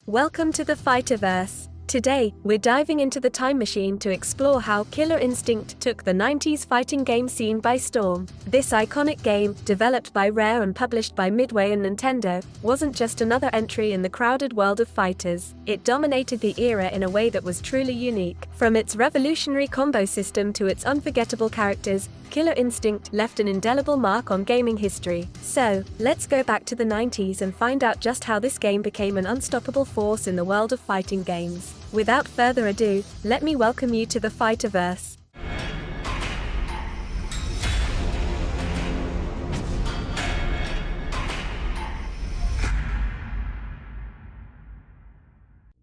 Welcome to the Fighterverse. Today, we're diving into the time machine to explore how Killer Instinct took the 90s fighting game scene by storm. This iconic game, developed by Rare and published by Midway and Nintendo, wasn't just another entry in the crowded world of fighters. It dominated the era in a way that was truly unique. From its revolutionary combo system to its unforgettable characters, Killer Instinct left an indelible mark on gaming history. So, let's go back to the 90s and find out just how this game became an unstoppable force in the world of fighting games. Without further ado, let me welcome you to the Fighterverse.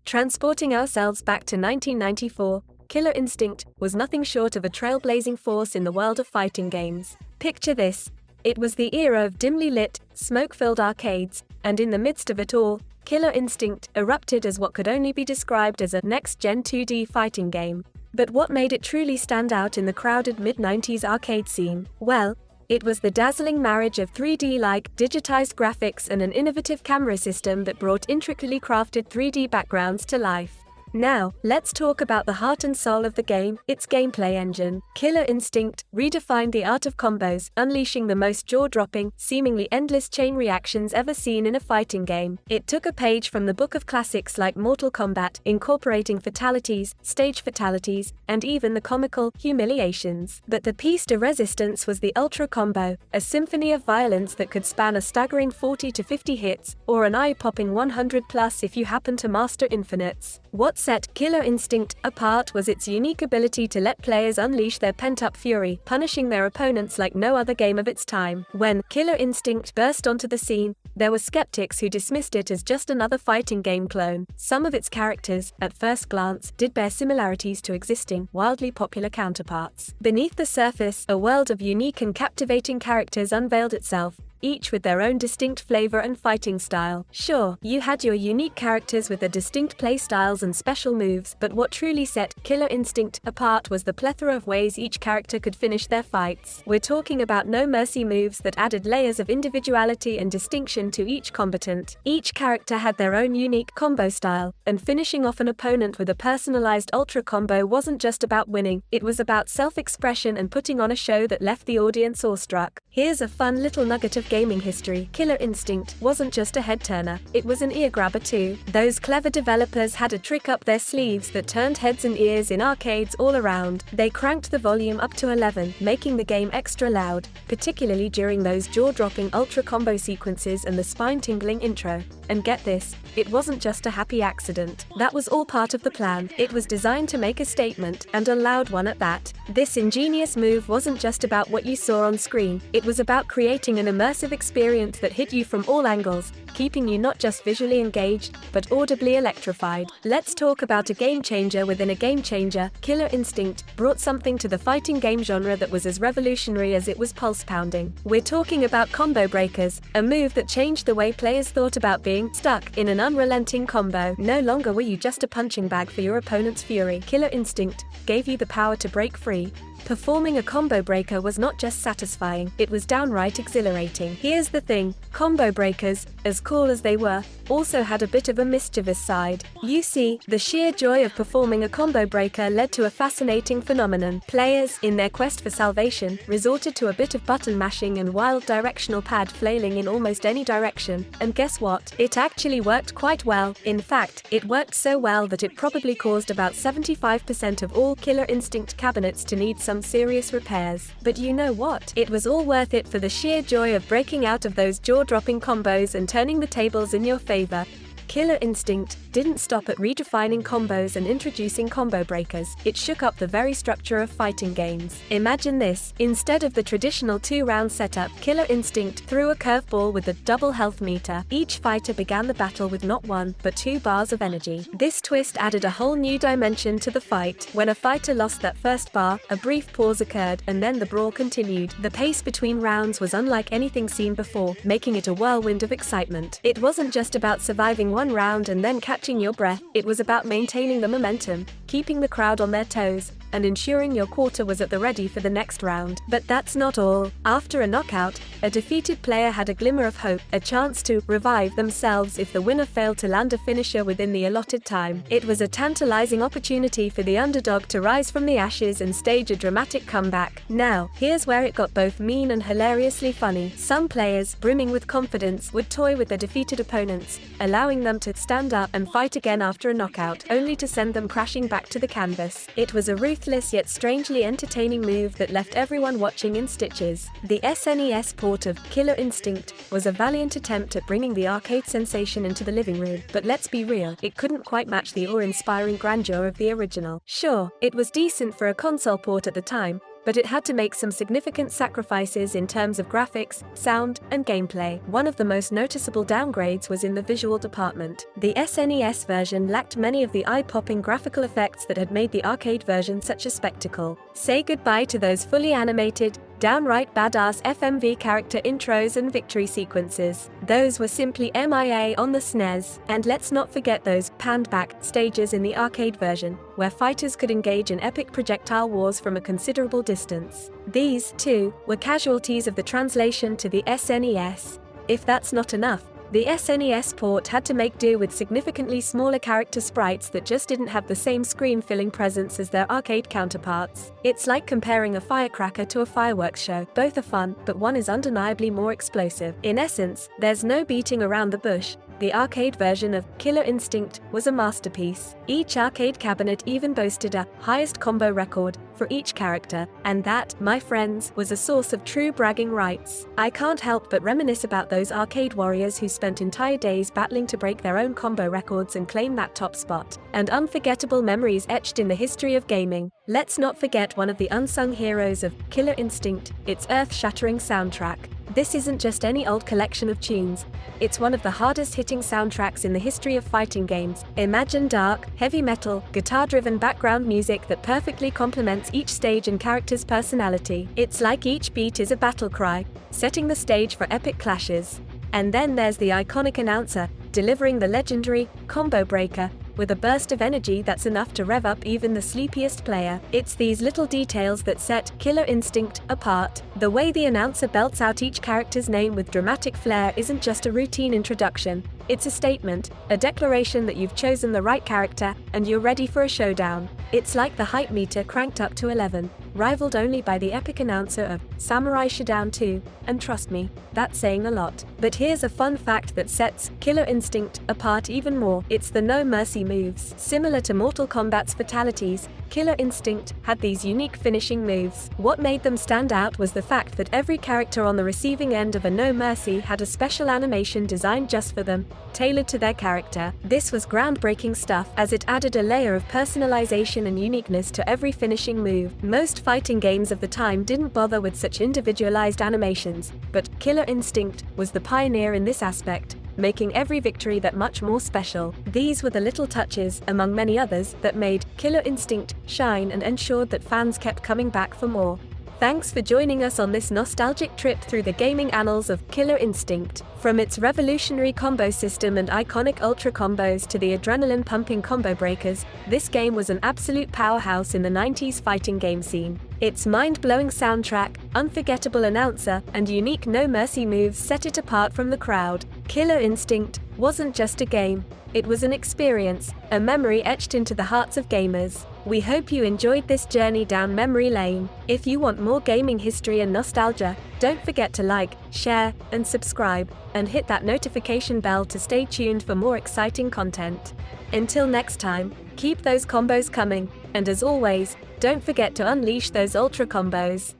Transporting ourselves back to 1994, Killer Instinct was nothing short of a trailblazing force in the world of fighting games. Picture this. It was the era of dimly lit, smoke-filled arcades, and in the midst of it all, Killer Instinct erupted as what could only be described as a next-gen 2D fighting game. But what made it truly stand out in the crowded mid-90s arcade scene? Well, it was the dazzling marriage of 3D-like, digitized graphics and an innovative camera system that brought intricately crafted 3D backgrounds to life. Now, let's talk about the heart and soul of the game, its gameplay engine. Killer Instinct redefined the art of combos, unleashing the most jaw-dropping, seemingly endless chain reactions ever seen in a fighting game. It took a page from the book of classics like Mortal Kombat, incorporating fatalities, stage fatalities, and even the comical humiliations. But the piece de resistance was the Ultra Combo, a symphony of violence that could span a staggering 40 to 50 hits, or an eye-popping 100 plus if you happen to master infinites. What set Killer Instinct apart was its unique ability to let players unleash their pent-up fury, punishing their opponents like no other game of its time. When Killer Instinct burst onto the scene, there were skeptics who dismissed it as just another fighting game clone. Some of its characters, at first glance, did bear similarities to existing, wildly popular counterparts. Beneath the surface, a world of unique and captivating characters unveiled itself, each with their own distinct flavor and fighting style. Sure, you had your unique characters with their distinct play styles and special moves, but what truly set Killer Instinct apart was the plethora of ways each character could finish their fights. We're talking about no-mercy moves that added layers of individuality and distinction to each combatant. Each character had their own unique combo style, and finishing off an opponent with a personalized ultra combo wasn't just about winning, it was about self-expression and putting on a show that left the audience awestruck. Here's a fun little nugget of gaming history. Killer Instinct wasn't just a head-turner, it was an ear-grabber too. Those clever developers had a trick up their sleeves that turned heads and ears in arcades all around. They cranked the volume up to 11, making the game extra loud, particularly during those jaw-dropping ultra combo sequences and the spine-tingling intro. And get this, it wasn't just a happy accident. That was all part of the plan. It was designed to make a statement, and a loud one at that. This ingenious move wasn't just about what you saw on screen, it was about creating an immersive experience that hit you from all angles, keeping you not just visually engaged, but audibly electrified. Let's talk about a game changer within a game changer. Killer Instinct brought something to the fighting game genre that was as revolutionary as it was pulse-pounding. We're talking about combo breakers, a move that changed the way players thought about being stuck in an unrelenting combo. No longer were you just a punching bag for your opponent's fury. Killer Instinct gave you the power to break free. Performing a combo breaker was not just satisfying, it was downright exhilarating. Here's the thing, combo breakers, as cool as they were, also had a bit of a mischievous side. You see, the sheer joy of performing a combo breaker led to a fascinating phenomenon. Players, in their quest for salvation, resorted to a bit of button mashing and wild directional pad flailing in almost any direction. And guess what? It actually worked quite well. In fact, it worked so well that it probably caused about 75% of all Killer Instinct cabinets to need some serious repairs. But you know what? It was all worth it for the sheer joy of breaking out of those jaw-dropping combos and turning the tables in your favor. Killer Instinct didn't stop at redefining combos and introducing combo breakers. It shook up the very structure of fighting games. Imagine this. Instead of the traditional 2-round setup, Killer Instinct threw a curveball with a double health meter. Each fighter began the battle with not 1, but 2 bars of energy. This twist added a whole new dimension to the fight. When a fighter lost that first bar, a brief pause occurred, and then the brawl continued. The pace between rounds was unlike anything seen before, making it a whirlwind of excitement. It wasn't just about surviving one round and then catching your breath, it was about maintaining the momentum, keeping the crowd on their toes, and ensuring your quarter was at the ready for the next round. But that's not all. After a knockout, a defeated player had a glimmer of hope, a chance to revive themselves if the winner failed to land a finisher within the allotted time. It was a tantalizing opportunity for the underdog to rise from the ashes and stage a dramatic comeback. Now, here's where it got both mean and hilariously funny. Some players, brimming with confidence, would toy with their defeated opponents, allowing them to stand up and fight again after a knockout, only to send them crashing back to the canvas. It was a ruthless yet strangely entertaining move that left everyone watching in stitches. The SNES port of Killer Instinct was a valiant attempt at bringing the arcade sensation into the living room, but let's be real, it couldn't quite match the awe-inspiring grandeur of the original. Sure, it was decent for a console port at the time, but it had to make some significant sacrifices in terms of graphics, sound, and gameplay. One of the most noticeable downgrades was in the visual department. The SNES version lacked many of the eye-popping graphical effects that had made the arcade version such a spectacle. Say goodbye to those fully animated, downright badass FMV character intros and victory sequences. Those were simply MIA on the SNES. And let's not forget those panned-back stages in the arcade version, where fighters could engage in epic projectile wars from a considerable distance. These, too, were casualties of the translation to the SNES. If that's not enough, the SNES port had to make do with significantly smaller character sprites that just didn't have the same screen-filling presence as their arcade counterparts. It's like comparing a firecracker to a fireworks show. Both are fun, but one is undeniably more explosive. In essence, there's no beating around the bush. The arcade version of Killer Instinct was a masterpiece. Each arcade cabinet even boasted a highest combo record for each character, and that, my friends, was a source of true bragging rights. I can't help but reminisce about those arcade warriors who spent entire days battling to break their own combo records and claim that top spot. And unforgettable memories etched in the history of gaming. Let's not forget one of the unsung heroes of Killer Instinct, its earth-shattering soundtrack. This isn't just any old collection of tunes. It's one of the hardest-hitting soundtracks in the history of fighting games. Imagine dark, heavy metal, guitar-driven background music that perfectly complements each stage and character's personality. It's like each beat is a battle cry, setting the stage for epic clashes. And then there's the iconic announcer, delivering the legendary combo breaker, with a burst of energy that's enough to rev up even the sleepiest player. It's these little details that set Killer Instinct apart. The way the announcer belts out each character's name with dramatic flair isn't just a routine introduction. It's a statement, a declaration that you've chosen the right character, and you're ready for a showdown. It's like the hype meter cranked up to 11, rivaled only by the epic announcer of Samurai Shodown 2, and trust me, that's saying a lot. But here's a fun fact that sets Killer Instinct apart even more. It's the no mercy moves. Similar to Mortal Kombat's fatalities, Killer Instinct had these unique finishing moves. What made them stand out was the fact that every character on the receiving end of a no mercy had a special animation designed just for them, tailored to their character. This was groundbreaking stuff, as it added a layer of personalization and uniqueness to every finishing move. Most fighting games of the time didn't bother with such individualized animations, but Killer Instinct was the pioneer in this aspect, making every victory that much more special. These were the little touches, among many others, that made Killer Instinct shine and ensured that fans kept coming back for more. Thanks for joining us on this nostalgic trip through the gaming annals of Killer Instinct. From its revolutionary combo system and iconic ultra combos to the adrenaline-pumping combo breakers, this game was an absolute powerhouse in the 90s fighting game scene. Its mind-blowing soundtrack, unforgettable announcer, and unique no-mercy moves set it apart from the crowd. Killer Instinct wasn't just a game. It was an experience, a memory etched into the hearts of gamers. We hope you enjoyed this journey down memory lane. If you want more gaming history and nostalgia, don't forget to like, share, and subscribe, and hit that notification bell to stay tuned for more exciting content. Until next time, keep those combos coming, and as always, don't forget to unleash those ultra combos.